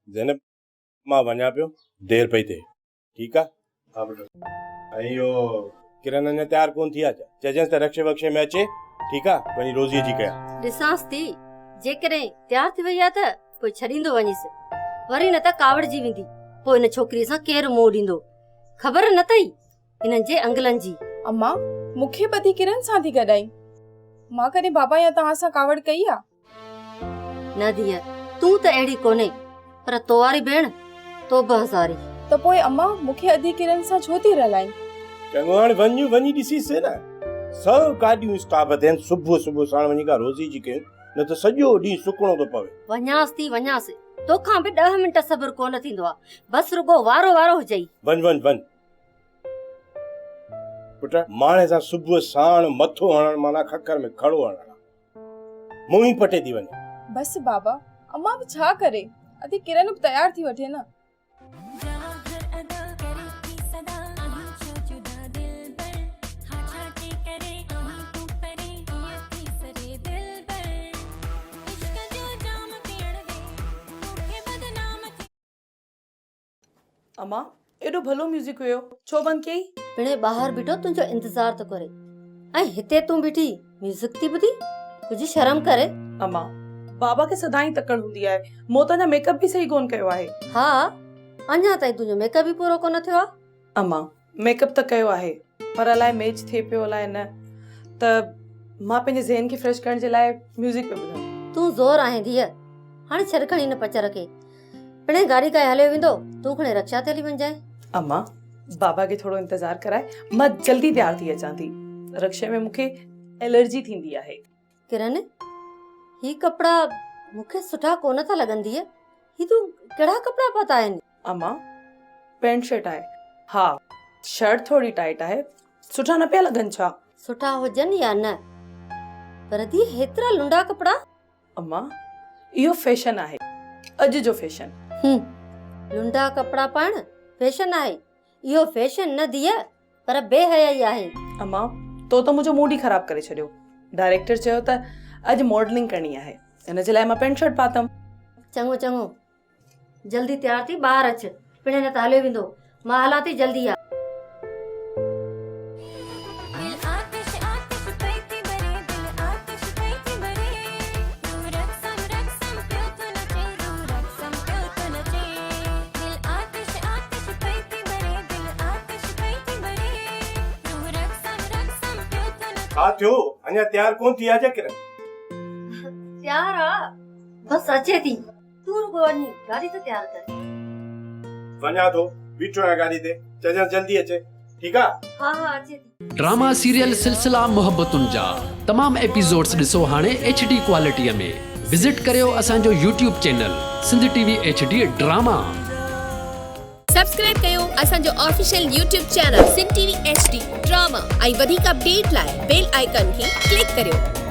ज़ैनब मां वञा पियो देर पई थिए ठीकु आहे हा बेटा इहो किरण अञा तयारु कोन थी आहे चइजंसि त रक्षे वक्षे में अचे ठीकु आहे वञी रोज़ीअ जी कयां ॾिसांसि थी जेकॾहिं तयारु थी वई आहे त पोइ छॾींदो वञीसि वरी न त कावड़जी वेंदी पोइ हिन छोकिरीअ सां केरु मोह ॾींदो ख़बर न अथई हिननि जे अंगलनि जी। अम्मा मूंखे ॿधी किरण सां थी गॾाई मां कॾहिं बाबा या तव्हां सां कावड़ कई आहे? न धीअ तूं त अहिड़ी कोन्हे पर तो वारी भेण तो बि हज़ारी। त पोइ अम्मा मूंखे अधी किरण सां छो थी रलाई? चङो हाणे वञी ॾिसीसि न सभु गाॾियूं स्टाफ थियनि सुबुह सुबुह साण वञी का रोज़ी जी कयूं न त सॼो ॾींहुं सुकणो थो पवे। वञासि तोखां बि 10 मिंट सब्र कोन थींदो आहे बस रुगो वारो हुजई। वञ पुट माणे सां सुबुह साण मथो हणण माना खकर में खड़ो हणण मुंह ई पटे थी वञे। बस बाबा अम्मा बि छा करे अधी किरण बि तयार थी वठे न। अम्मा एडो भलो म्यूजिक हुयो छो बंद कई? पिणे ॿाहिरि बीठो तुंहिंजो इंतजार तो करे ऐं हिते तूं बीठी म्यूजिक थी ॿुधी कुछ शर्म करे। अम्मा बाबा के सदाई तकड़ हूंदी आहे मो त मेकअप भी सही कोन कयो आहे। हा अञा ताईं तुंहिंजो मेकअप भी पूरो कोन थियो आहे। अम्मा मेकअप त कयो आहे पर अलाए मैच थिए पियो अलाए न त मां पंहिंजे ज़हन खे फ्रेश करण जे लाइ म्यूजिक पे ॿुधां। तूं ज़ोर आहे धीअ हाणे छड़ खणी न पचर के पिणे गाड़ी काए हलियो वेंदो तूं खणे रक्षा ते हली वञजाए। अम्मा बाबा के थोड़ो इंतजार कराए मां जल्दी तैयार थी अचां थी रक्षा में मूंखे एलर्जी थींदी आहे। किरण ही कपड़ा मूंखे सुठा कोन था लॻंदी है ही तूं कहिड़ा कपड़ा पाता आहिनि? अम्मा पैंट शर्ट आहे हा शर्ट थोड़ी टाइट आहे सुठा न पिया लॻनि छा? सुठा हुजनि या न पर दी हेतिरा लुंडा कपड़ा। अम्मा इहो फैशन आहे अॼु जो फैशन। लुंडा कपड़ा पाइण फैशन आहे इहो फैशन न दिए पर बेहयाई आहे। अम्मा तो मुंहिंजो मूड ई ख़राब करे छॾियो डायरेक्टर चयो त अॼु मॉडलिंग करणी आहे इन जे लाइ मां पैंट शर्ट पातम। चङो जल्दी तैयार थी ॿाहिरि अच पिणे न त हलियो वेंदो मां हलां थी जल्दी आ। छा थियो अञा तयार कोन थी आहे किरण? तयार आ बस अचे थी तू रुगो वञी गाड़ी त तयार कर। वञा थो बीठो आहियां गाड़ी ते चइजंसि जल्दी अचे ठीकु आहे? हा अचे थी। ड्रामा सीरियल सिलसिला मोहब्बतुनि जा तमाम एपिसोड्स ॾिसो हाणे HD क्वालिटीअ में विजिट करियो असांजो YouTube channel Sindh TV HD drama. Subscribe कयो असांजो official YouTube channel Sindh TV HD drama ऐं वधीक अपडेट लाइ बेल आइकन खे क्लिक करियो।